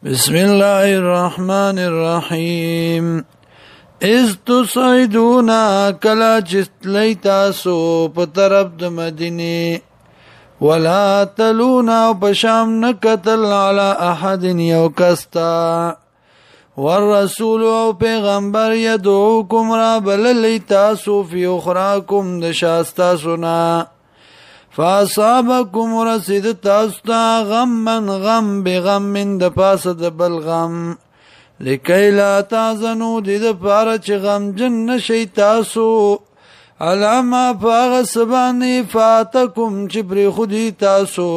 بسم الله الرحمن الرحیم اذ تصعدون کلا چستلی تاسو په طرف د مدینه ولا تلون او پشام نکتل علی احد یو کستا والرسول او پیغمبر یدعوکم را بللی تاسو فی اخراکم د شاستا سنا فاصابکم رسید تاستا غمن غم بغم د پاس د بلغم لکی لا تازنو دید پارا چه غم جن نشی تاسو علاما پاغ سبانی فاتکم چه پری خودی تاسو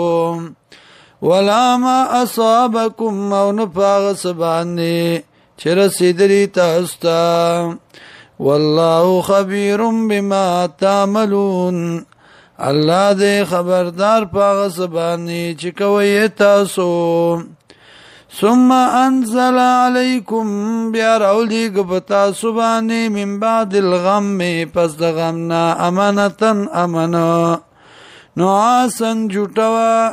ولاما اصابکم مون پاغ سبانی چه رسیدری تاستا والله خبیر بما تعملون الله دې خبردار پاغ سبانی چې کوي تاسو ثم انزل علیکم بیا راولی گبتا سبانی من بعد الغم پس د غمنا امانتن امانا نعاسن جوٹوا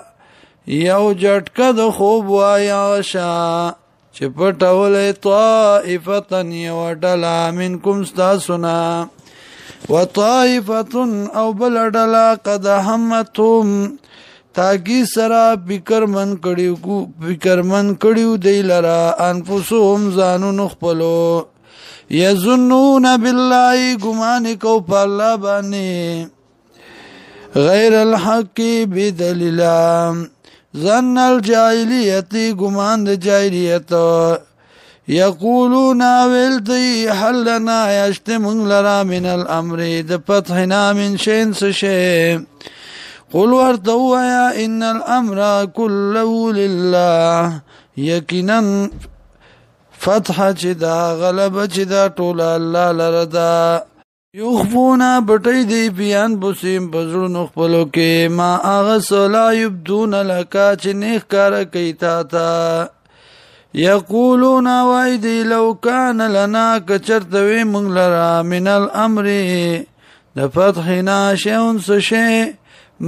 یو جٹکا د خوب وایا شا چې پټول طائفتن یو ډلا منکم ستاسونا وطائفتن او بلډلا قد همتهم تاگی سرا بکرمن کڑیو دی لرا انفسهم زانو نخپلو یظنون باللہ گمان کو پا اللہ بانی غیر الحق بدلیلا ظن الجاہلیتی گمان د جاہلیت یقولون ویلتی حلنا یشتمون لرا من الامر د فتحنا من شین سشے قل ورتو یا ان الامر كله لله یقینا فتح چدا غلب چدا ټول الله لردا یخفونا بټی دی بیان بوسیم بزړو نخپلو کې ما اغس لا یبدون لکا چې نیک کار کوي تا تا یقولون وایدی لو کان لنا کچرتوی مونږ لرا من الامر د فتحنا شیون سشی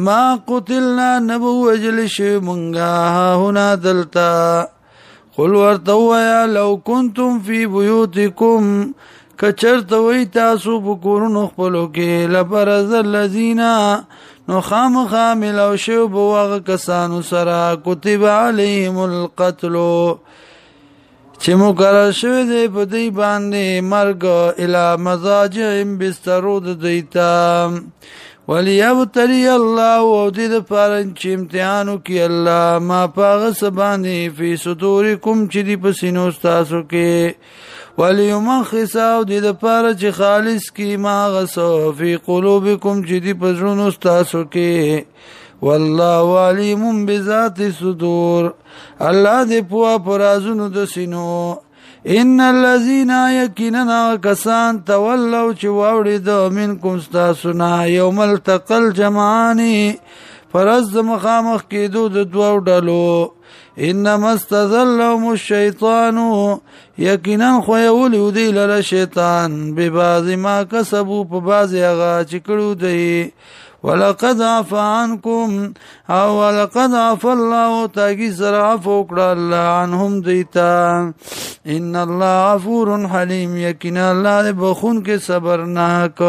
ما قتلنا نبو وجل شی منگا هنا دلتا قل ورتو یا لو کنتم فی بیوتکم کچرتوی تاسو بکورن اخپلو که لبرز اللذین نو خام خاملو شو بواغ کسانو سرا کتب علیهم القتلو چې مقرر شوی دی په دی باندې مرګ الی مضاجعهم بسترو د دیتا ولیبتلی الله او دې دپاره چې امتحانو کې الله ما پاغه سبانی فی صدورکم چې دی په سینو ستاسو کې ولیمخص او دې دپاره چې خالص کی ما غسو فی قلوبکم چې دی په زړونو ستاسو کې والله علیم بذات الصدور الله دې پوهه په رازونو د سینو ان الذين يكننا کسان تولوا چې واوړي د منکم ستاسونا یوم التقل جمعانی فرز د مخامخ کېدو د دوو ډلو انما استذلهم الشیطان یقینا خویولی دی لره شیطان ببعض ما کسبو په بعض هغه چې کړو دی ولقد عفا عنكم او ولقد عفا الله تاگی سر عفو کړه الله عنهم دیتا ان الله غفور حلیم یقینا الله بخون کې صبرناک